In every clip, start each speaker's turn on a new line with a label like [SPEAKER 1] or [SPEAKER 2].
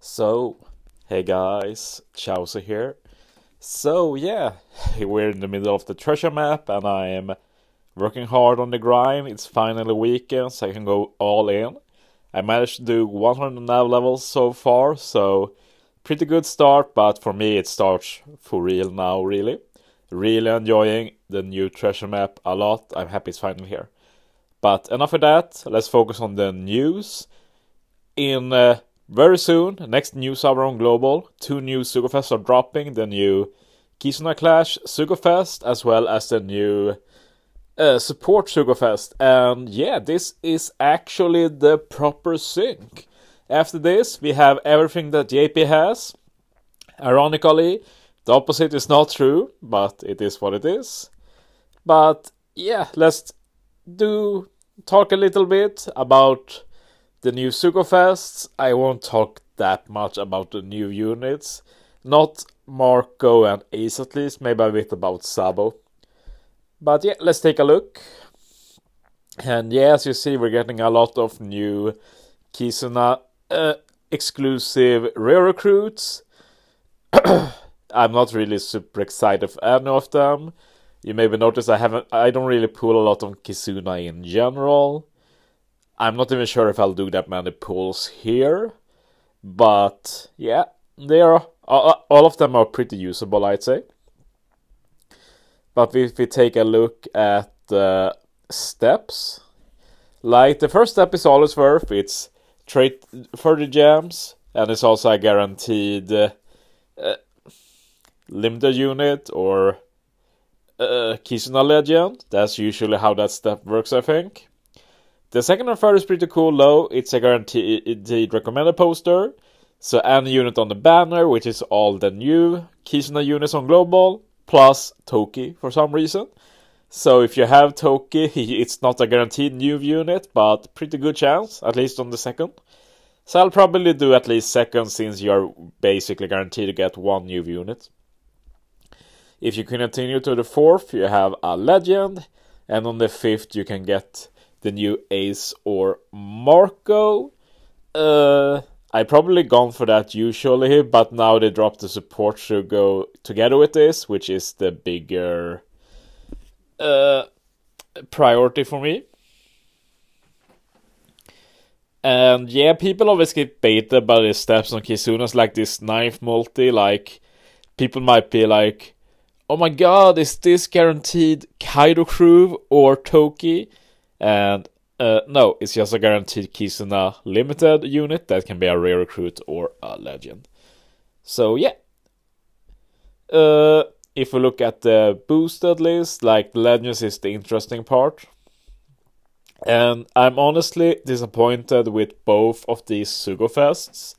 [SPEAKER 1] So, hey guys, Chauzu here. So, yeah, we're in the middle of the treasure map and I am working hard on the grind. It's finally weekend, so I can go all in. I managed to do 100 nav levels so far, so pretty good start, but for me it starts for real now, really. Really enjoying the new treasure map a lot. I'm happy it's finally here. But enough of that, let's focus on the news. In very soon, next news hour on Global, 2 new Sugofests are dropping. The new Kizuna Clash Sugofest, as well as the new support Sugofest. And yeah, this is actually the proper sync. After this, we have everything that JP has. Ironically, the opposite is not true, but it is what it is. But yeah, let's talk a little bit about the new Sugofests. I won't talk that much about the new units. Not Marco and Ace at least, maybe a bit about Sabo. But yeah, let's take a look. And yeah, as you see, we're getting a lot of new Kizuna exclusive rare recruits. I'm not really super excited for any of them. You maybe notice I don't really pull a lot on Kizuna in general. I'm not even sure if I'll do that many pulls here. But yeah, all of them are pretty usable, I'd say. But if we take a look at the steps, like the first step is always worth. It's trade 30 gems, and it's also a guaranteed limited unit or Kizuna Legend. That's usually how that step works, I think. The second and third is pretty cool though. It's a guaranteed recommended poster. So any unit on the banner, which is all the new Kizuna units on Global, plus Toki for some reason. So if you have Toki, it's not a guaranteed new unit, but pretty good chance, at least on the second. So I'll probably do at least second, since you're basically guaranteed to get one new unit. If you continue to the fourth, you have a legend, and on the fifth you can get the new Ace or Marco. I probably gone for that usually, but now they dropped the support to go together with this, which is the bigger priority for me. And yeah, people always get baited by the steps on Kizunas, like this knife multi. Like, people might be like, oh my god, is this guaranteed Kaido Crew or Toki? And no, it's just a guaranteed Kizuna limited unit that can be a rare recruit or a legend. So yeah. If we look at the boosted list, like legends is the interesting part. And I'm honestly disappointed with both of these Sugofests.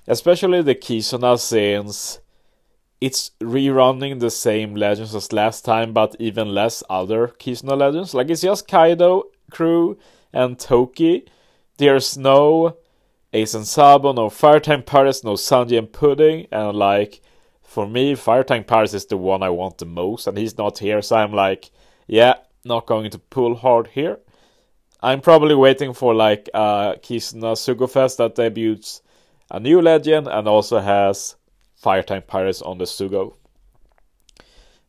[SPEAKER 1] Especially the Kizuna, since it's rerunning the same legends as last time, but even less other Kizuna legends. Like, it's just Kaido Crew and Toki. There's no Ace and Sabo, no Firetime Pirates, no Sanji and Pudding. And like, for me, Firetime Pirates is the one I want the most, and he's not here, so I'm like, yeah, not going to pull hard here. I'm probably waiting for like a Kizuna Sugofest that debuts a new legend and also has Firetime Pirates on the Sugo.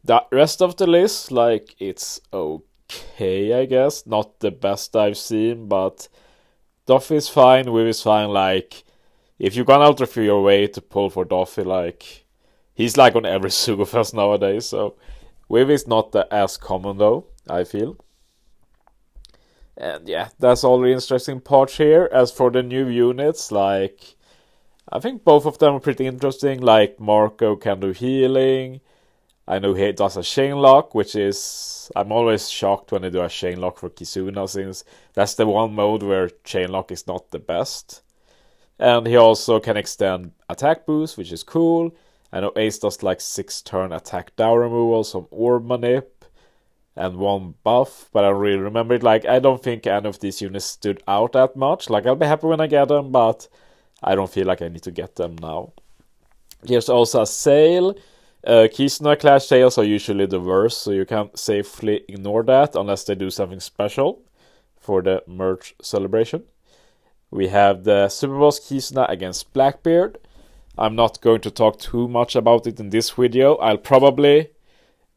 [SPEAKER 1] The rest of the list, like, it's okay, I guess. Not the best I've seen, but Duffy is fine, Viv is fine. Like, if you've gone out of your way to pull for Duffy, like, he's like on every Sugofest nowadays, so Viv is not as common though, I feel. And yeah, that's all the interesting parts here. As for the new units, like, I think both of them are pretty interesting. Like, Marco can do healing. I know he does a chain lock, which is... I'm always shocked when they do a chain lock for Kizuna, since that's the one mode where chain lock is not the best. And he also can extend attack boost, which is cool. I know Ace does like 6 turn attack down removal, some orb manip, and 1 buff, but I don't really remember it. Like, I don't think any of these units stood out that much. Like, I'll be happy when I get them, but I don't feel like I need to get them now. There's also a sale. Kizuna Clash sales are usually the worst, so you can safely ignore that unless they do something special for the merch celebration. we have the Super Boss Kizuna against Blackbeard. I'm not going to talk too much about it in this video. I'll probably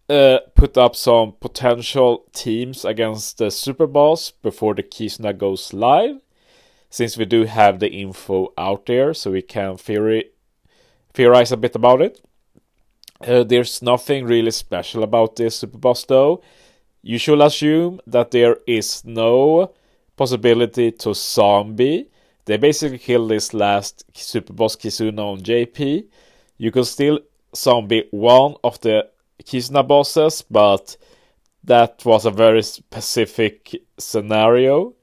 [SPEAKER 1] put up some potential teams against the Super Boss before the Kizuna goes live, since we do have the info out there, so we can theorize a bit about it. There's nothing really special about this Super Boss though. You should assume that there is no possibility to zombie. They basically killed this last Super Boss Kizuna on JP. You could still zombie one of the Kizuna bosses, but that was a very specific scenario,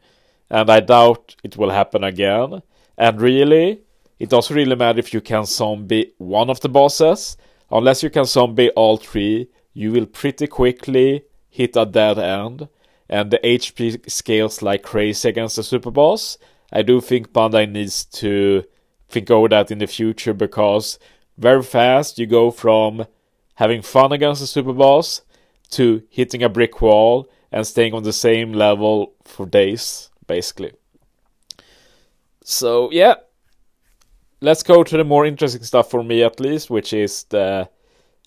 [SPEAKER 1] and I doubt it will happen again. And really, it doesn't really matter if you can zombie one of the bosses. Unless you can zombie all three, you will pretty quickly hit a dead end, and the HP scales like crazy against the Super Boss. I do think Bandai needs to think over that in the future, because very fast you go from having fun against the Super Boss to hitting a brick wall and staying on the same level for days, basically. So yeah, let's go to the more interesting stuff for me at least, which is the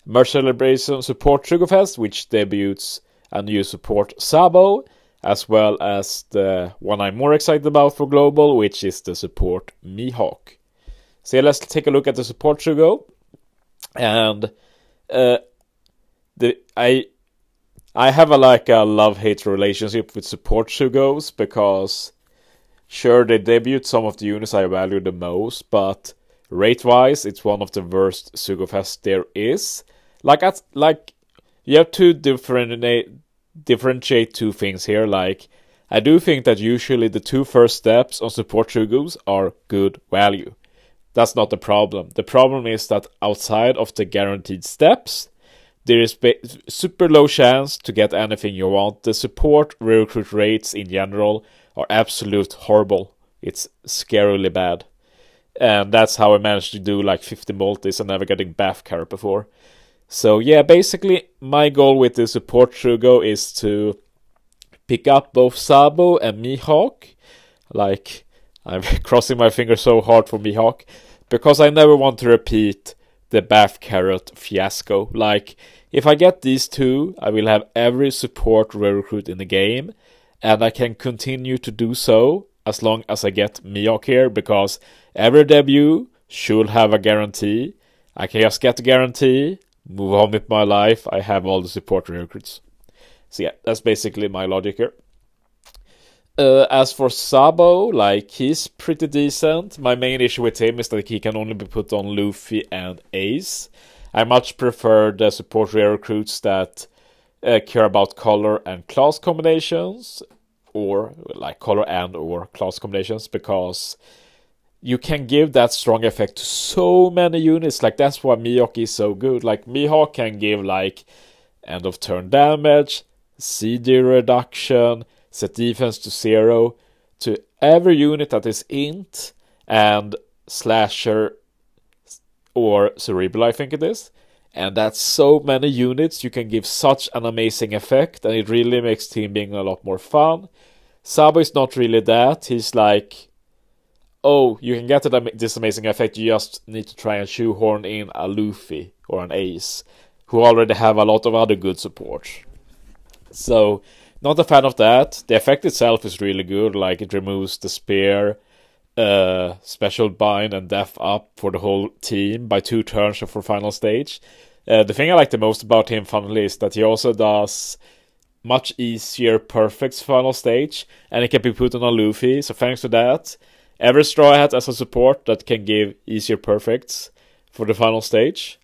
[SPEAKER 1] Merge Celebration Support Sugar Fest, which debuts a new support Sabo, as well as the one I'm more excited about for Global, which is the support Mihawk. So yeah, let's take a look at the support Sugo. And I have a love-hate relationship with support Sugos, because sure, they debuted some of the units I value the most, but rate-wise, it's one of the worst Sugo Fest there is. You have to differentiate two things here. Like, I do think that usually the two first steps on support Sugos are good value. That's not the problem. The problem is that outside of the guaranteed steps, there is super low chance to get anything you want. The support recruit rates in general are absolute horrible. It's scarily bad. And that's how I managed to do like 50 multis and never getting Bath Carrot before. So yeah, basically my goal with the support Shugo is to pick up both Sabo and Mihawk. Like, I'm crossing my fingers so hard for Mihawk, because I never want to repeat the Bath Carrot fiasco. Like, if I get these two, I will have every support recruit in the game, and I can continue to do so as long as I get Mihawk here, because every debut should have a guarantee. I can just get the guarantee, move on with my life, I have all the support recruits. So yeah, that's basically my logic here. As for Sabo, like, he's pretty decent. My main issue with him is that he can only be put on Luffy and Ace. I much prefer the support recruits that care about color and class combinations, or like color and or class combinations, because you can give that strong effect to so many units. Like, that's why Mihawk is so good. Like, Mihawk can give like end of turn damage, CD reduction, set defense to 0 to every unit that is int and slasher or cerebral, I think it is. And that's so many units. You can give such an amazing effect, and it really makes teaming a lot more fun. Sabo is not really that. He's like, oh, you can get this amazing effect, you just need to try and shoehorn in a Luffy or an Ace, who already have a lot of other good support. So, not a fan of that. The effect itself is really good. Like, it removes the spear, special bind, and death up for the whole team by 2 turns for final stage. The thing I like the most about him, funnily, is that he also does much easier perfects final stage, and it can be put on a Luffy. So thanks to that, every Straw Hat has a support that can give easier perfects for the final stage.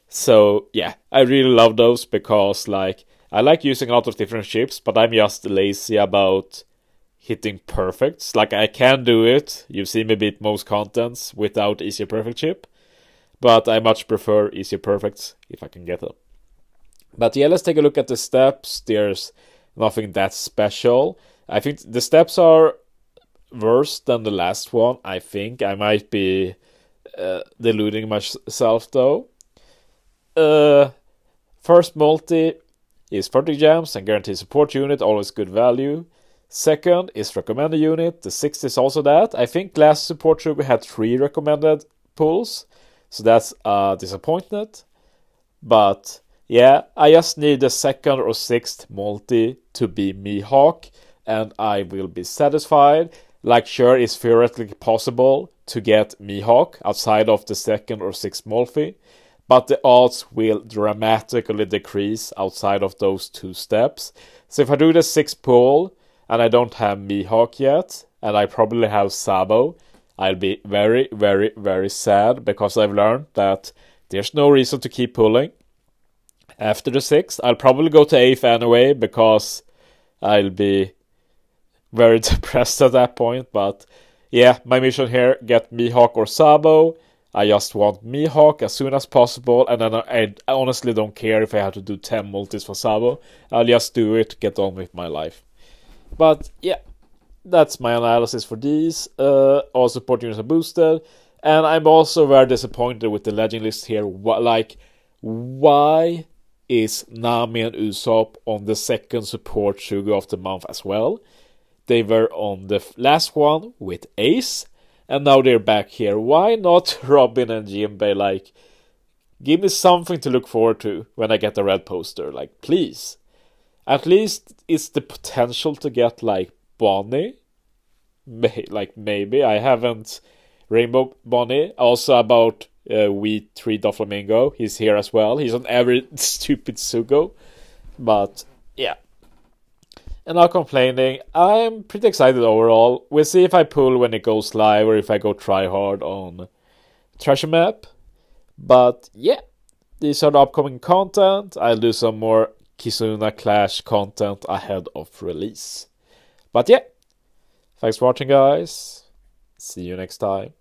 [SPEAKER 1] So yeah, I really love those, because like, I like using a lot of different ships, but I'm just lazy about hitting perfects. Like, I can do it. You've seen me beat most contents without easier perfect ship, but I much prefer easier perfects if I can get them. But yeah, let's take a look at the steps. There's nothing that special. I think the steps are worse than the last one, I think. I might be deluding myself though. First multi is 30 gems and guaranteed support unit, always good value. Second is recommended unit. The 6 is also that. I think last support show we had 3 recommended pulls, so that's a disappointment. But yeah, I just need the 2nd or 6th multi to be Mihawk, and I will be satisfied. Like, sure, it's theoretically possible to get Mihawk outside of the 2nd or 6th multi, but the odds will dramatically decrease outside of those 2 steps. So if I do the 6th pull and I don't have Mihawk yet, and I probably have Sabo, I'll be very, very, very sad, because I've learned that there's no reason to keep pulling. After the 6th, I'll probably go to 8th anyway, because I'll be very depressed at that point. But yeah, my mission here, get Mihawk or Sabo. I just want Mihawk as soon as possible, and then I honestly don't care if I have to do 10 multis for Sabo. I'll just do it, get on with my life. But yeah, that's my analysis for these. All support units are boosted, and I'm also very disappointed with the legend list here. Why is Nami and Usopp on the 2nd support sugar of the month as well? They were on the last one with Ace, and now they're back here. Why not Robin and Jinbei? Like, give me something to look forward to when I get the red poster. Like, please. At least it's the potential to get, like, Bonnie. Maybe. I haven't Rainbow Bonnie. Also about We Treat Doflamingo. He's here as well. He's on every stupid Sugo. But, yeah. And not complaining, I'm pretty excited overall. We'll see if I pull when it goes live or if I go try hard on Treasure Map. But yeah, these are the upcoming content. I'll do some more Kizuna Clash content ahead of release. But yeah, thanks for watching, guys. See you next time.